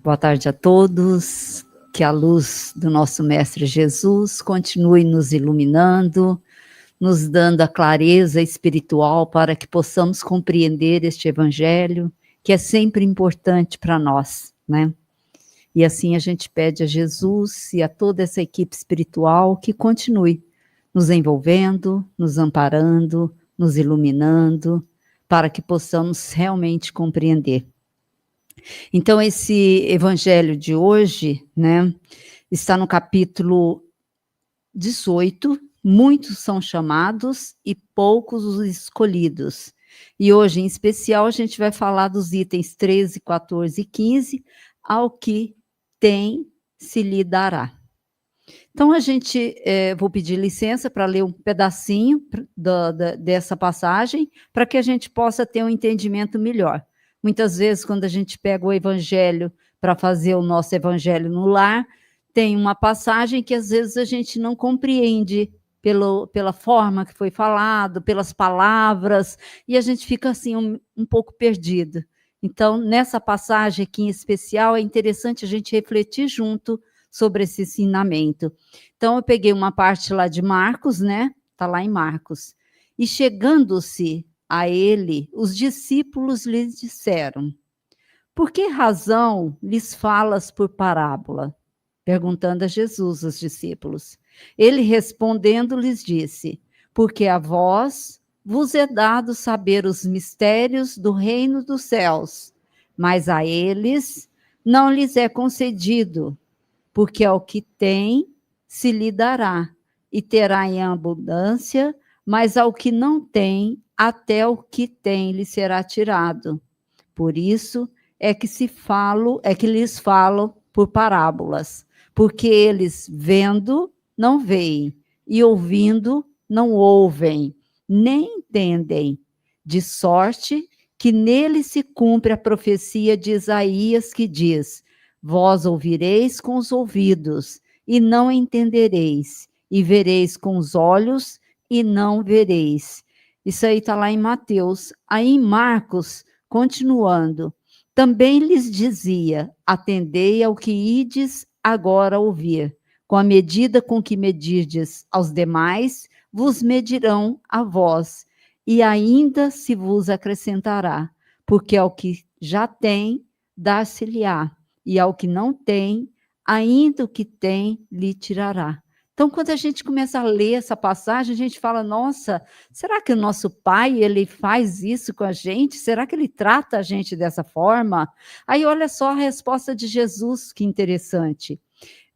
Boa tarde a todos, que a luz do nosso Mestre Jesus continue nos iluminando, nos dando a clareza espiritual para que possamos compreender este Evangelho, que é sempre importante para nós, né? E assim a gente pede a Jesus e a toda essa equipe espiritual que continue nos envolvendo, nos amparando, nos iluminando, para que possamos realmente compreender. Então, esse evangelho de hoje, né, está no capítulo 18, muitos são chamados e poucos os escolhidos. E hoje, em especial, a gente vai falar dos itens 13, 14 e 15, ao que tem se lhe dará. Então, vou pedir licença para ler um pedacinho dessa passagem, para que a gente possa ter um entendimento melhor. Muitas vezes, quando a gente pega o evangelho para fazer o nosso evangelho no lar, tem uma passagem que às vezes a gente não compreende pela forma que foi falado, pelas palavras, e a gente fica assim um pouco perdido. Então, nessa passagem aqui em especial, é interessante a gente refletir junto sobre esse ensinamento. Então, eu peguei uma parte lá de Marcos, né? Está lá em Marcos. E chegando-se a ele, os discípulos lhes disseram: por que razão lhes falas por parábola? Perguntando a Jesus, os discípulos. Ele respondendo lhes disse: porque a vós vos é dado saber os mistérios do reino dos céus, mas a eles não lhes é concedido, porque ao que tem se lhe dará, e terá em abundância, mas ao que não tem, até o que tem lhe será tirado. Por isso é que lhes falo por parábolas, porque eles vendo não veem, e ouvindo não ouvem, nem entendem, de sorte que nele se cumpre a profecia de Isaías que diz: vós ouvireis com os ouvidos, e não entendereis, e vereis com os olhos, e não vereis. Isso aí está lá em Mateus. Aí em Marcos, continuando, também lhes dizia: atendei ao que ides agora ouvir. Com a medida com que medirdes aos demais, vos medirão a vós, e ainda se vos acrescentará, porque ao que já tem, dar-se-lhe-á, e ao que não tem, ainda o que tem, lhe tirará. Então, quando a gente começa a ler essa passagem, a gente fala: nossa, será que o nosso pai, ele faz isso com a gente? Será que ele trata a gente dessa forma? Aí, olha só a resposta de Jesus, que interessante.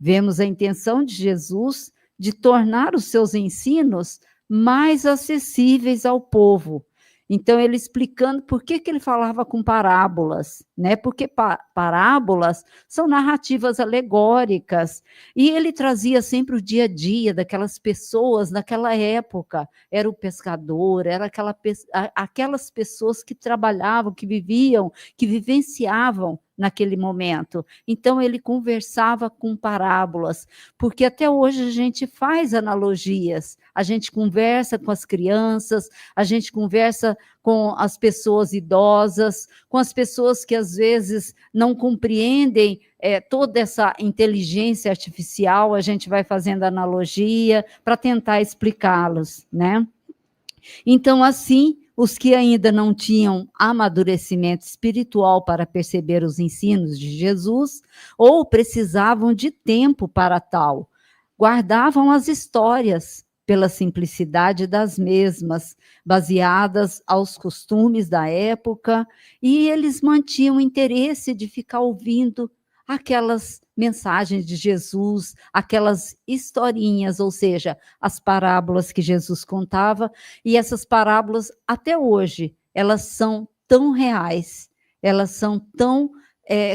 Vemos a intenção de Jesus de tornar os seus ensinos mais acessíveis ao povo. Então, ele explicando por que ele falava com parábolas, né? Porque parábolas são narrativas alegóricas, e ele trazia sempre o dia a dia daquelas pessoas naquela época. Era o pescador, era aquelas pessoas que trabalhavam, que viviam, que vivenciavam naquele momento. Então, ele conversava com parábolas, porque até hoje a gente faz analogias, a gente conversa com as crianças, a gente conversa com as pessoas idosas, com as pessoas que às vezes não compreendem toda essa inteligência artificial, a gente vai fazendo analogia para tentar explicá-los, né? Então, assim, os que ainda não tinham amadurecimento espiritual para perceber os ensinos de Jesus, ou precisavam de tempo para tal, guardavam as histórias pela simplicidade das mesmas, baseadas aos costumes da época, e eles mantinham o interesse de ficar ouvindo aquelas mensagens de Jesus, aquelas historinhas, ou seja, as parábolas que Jesus contava, e essas parábolas, até hoje, elas são tão reais, elas são tão,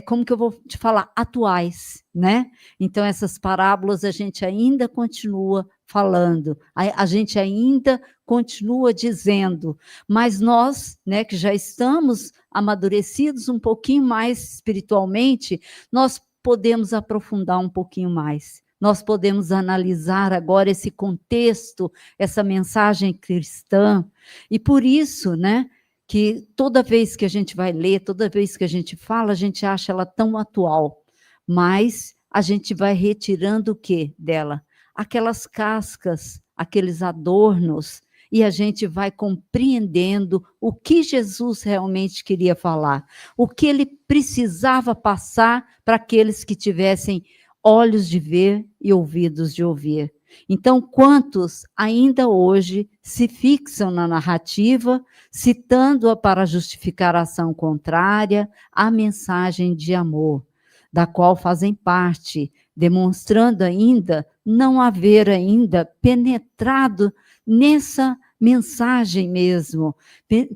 como que eu vou te falar, atuais, né? Então, essas parábolas a gente ainda continua falando, a gente ainda continua dizendo, mas nós, né, que já estamos amadurecidos um pouquinho mais espiritualmente, nós podemos aprofundar um pouquinho mais. Nós podemos analisar agora esse contexto, essa mensagem cristã, e por isso, né, que toda vez que a gente vai ler, toda vez que a gente fala, a gente acha ela tão atual, mas a gente vai retirando o que dela? Aquelas cascas, aqueles adornos, e a gente vai compreendendo o que Jesus realmente queria falar, o que ele precisava passar para aqueles que tivessem olhos de ver e ouvidos de ouvir. Então, quantos ainda hoje se fixam na narrativa, citando-a para justificar a ação contrária à mensagem de amor, da qual fazem parte, demonstrando ainda não haver ainda penetrado nessa mensagem mesmo,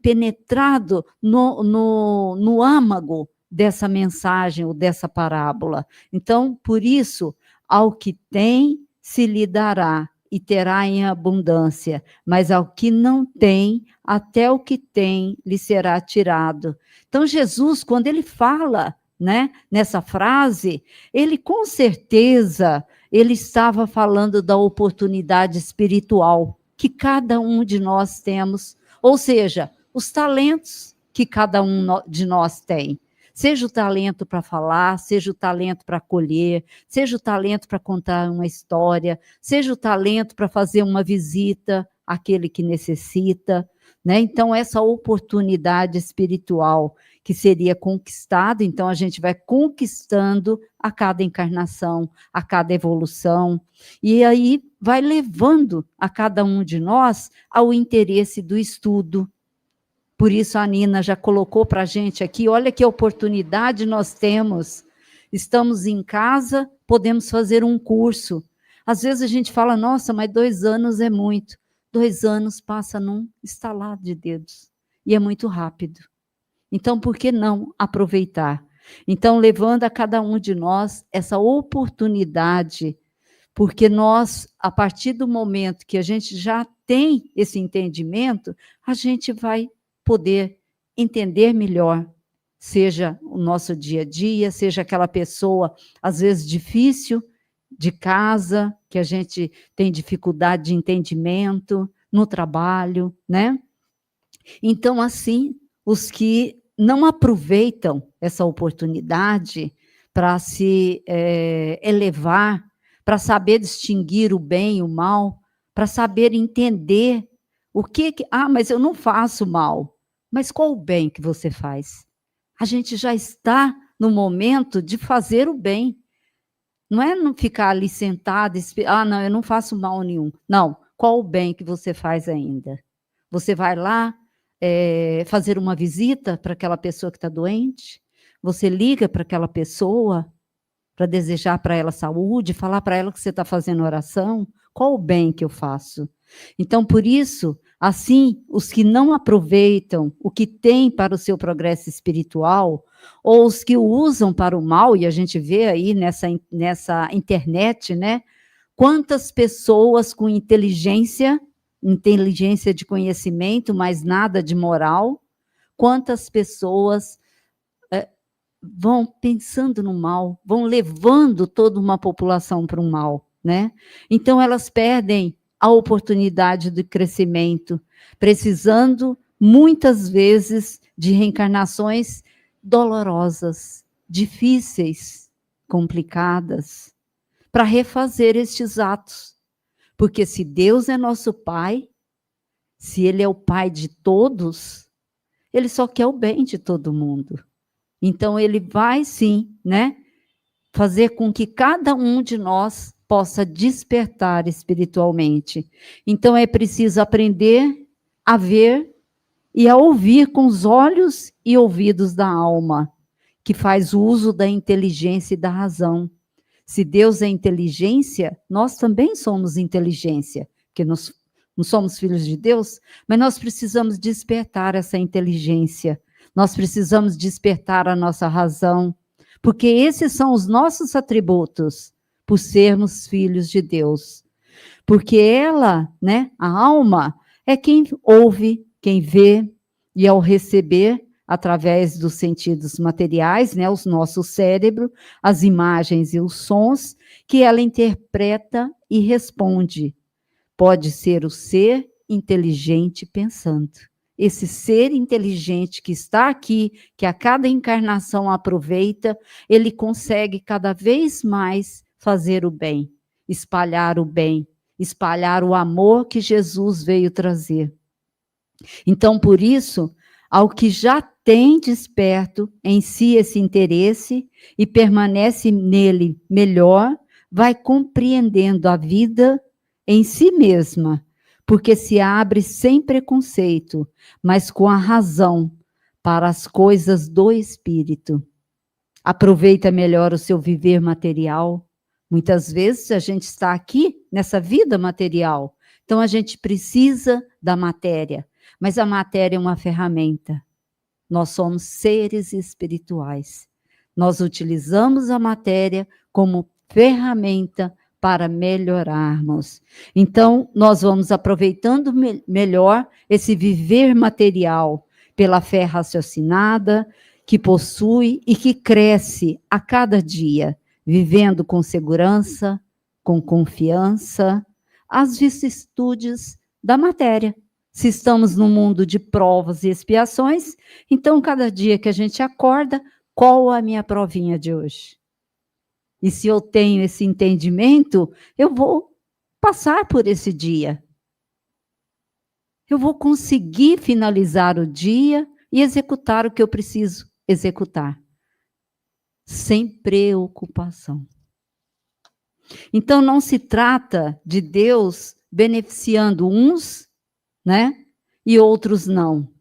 penetrado no âmago dessa mensagem ou dessa parábola. Então, por isso, ao que tem, se lhe dará e terá em abundância, mas ao que não tem, até o que tem lhe será tirado. Então, Jesus, quando ele fala, né, nessa frase, ele com certeza, ele estava falando da oportunidade espiritual que cada um de nós temos, ou seja, os talentos que cada um de nós tem. Seja o talento para falar, seja o talento para acolher, seja o talento para contar uma história, seja o talento para fazer uma visita àquele que necessita, né? Então, essa oportunidade espiritual que seria conquistada, então a gente vai conquistando a cada encarnação, a cada evolução, e aí vai levando a cada um de nós ao interesse do estudo. Por isso a Nina já colocou para a gente aqui, olha que oportunidade nós temos. Estamos em casa, podemos fazer um curso. Às vezes a gente fala, nossa, mas 2 anos é muito. 2 anos passa num estalar de dedos. E é muito rápido. Então, por que não aproveitar? Então, levando a cada um de nós essa oportunidade, porque nós, a partir do momento que a gente já tem esse entendimento, a gente vai poder entender melhor, seja o nosso dia a dia, seja aquela pessoa, às vezes, difícil, de casa, que a gente tem dificuldade de entendimento, no trabalho, né? Então, assim, os que não aproveitam essa oportunidade para se elevar, para saber distinguir o bem e o mal, para saber entender o que... mas eu não faço mal. Mas qual o bem que você faz? A gente já está no momento de fazer o bem. Não é não ficar ali sentado, não, eu não faço mal nenhum. Não, qual o bem que você faz ainda? Você vai lá fazer uma visita para aquela pessoa que está doente? Você liga para aquela pessoa para desejar para ela saúde, falar para ela que você está fazendo oração? Qual o bem que eu faço? Então, por isso, assim, os que não aproveitam o que tem para o seu progresso espiritual, ou os que o usam para o mal, e a gente vê aí nessa internet, né? Quantas pessoas com inteligência de conhecimento, mas nada de moral, quantas pessoas vão pensando no mal, vão levando toda uma população para o mal, né? Então, elas perdem a oportunidade de crescimento, precisando, muitas vezes, de reencarnações dolorosas, difíceis, complicadas, para refazer estes atos. Porque se Deus é nosso Pai, se Ele é o Pai de todos, Ele só quer o bem de todo mundo. Então, Ele vai, sim, né, fazer com que cada um de nós possa despertar espiritualmente. Então, é preciso aprender a ver e a ouvir com os olhos e ouvidos da alma, que faz uso da inteligência e da razão. Se Deus é inteligência, nós também somos inteligência, porque nós não somos filhos de Deus, mas nós precisamos despertar essa inteligência, nós precisamos despertar a nossa razão, porque esses são os nossos atributos, por sermos filhos de Deus. Porque ela, né, a alma, é quem ouve, quem vê, e ao receber, através dos sentidos materiais, né, o nosso cérebro, as imagens e os sons, que ela interpreta e responde. Pode ser o ser inteligente pensando. esse ser inteligente que está aqui, que a cada encarnação aproveita, ele consegue cada vez mais fazer o bem, espalhar o amor que Jesus veio trazer. Então, por isso, ao que já tem desperto em si esse interesse e permanece nele melhor, vai compreendendo a vida em si mesma, porque se abre sem preconceito, mas com a razão para as coisas do espírito. Aproveita melhor o seu viver material. Muitas vezes a gente está aqui nessa vida material, então a gente precisa da matéria, mas a matéria é uma ferramenta. Nós somos seres espirituais. Nós utilizamos a matéria como ferramenta para melhorarmos. Então, nós vamos aproveitando melhor esse viver material pela fé raciocinada, que possui e que cresce a cada dia, vivendo com segurança, com confiança, as vicissitudes da matéria. Se estamos num mundo de provas e expiações, então cada dia que a gente acorda, qual a minha provinha de hoje? E se eu tenho esse entendimento, eu vou passar por esse dia. Eu vou conseguir finalizar o dia e executar o que eu preciso executar. Sem preocupação. Então não se trata de Deus beneficiando uns, né? E outros não.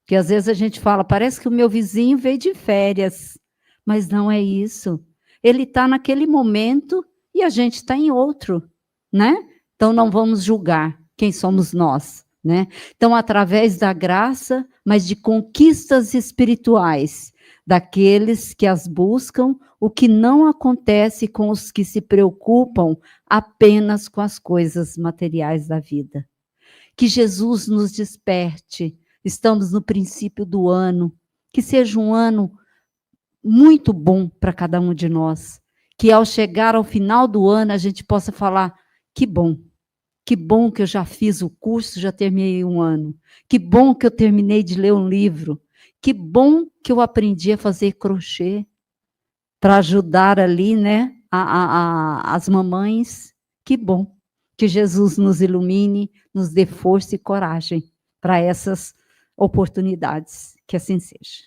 Que às vezes a gente fala, parece que o meu vizinho veio de férias, mas não é isso. Ele está naquele momento e a gente está em outro, né? Então não vamos julgar quem somos nós, né? Então, através da graça, mas de conquistas espirituais, daqueles que as buscam, o que não acontece com os que se preocupam apenas com as coisas materiais da vida. Que Jesus nos desperte. Estamos no princípio do ano. Que seja um ano muito bom para cada um de nós. Que ao chegar ao final do ano, a gente possa falar, que bom que eu já fiz o curso, já terminei um ano. Que bom que eu terminei de ler um livro. Que bom que eu aprendi a fazer crochê para ajudar ali, né, as mamães. Que bom. Que Jesus nos ilumine, nos dê força e coragem para essas oportunidades. Que assim seja.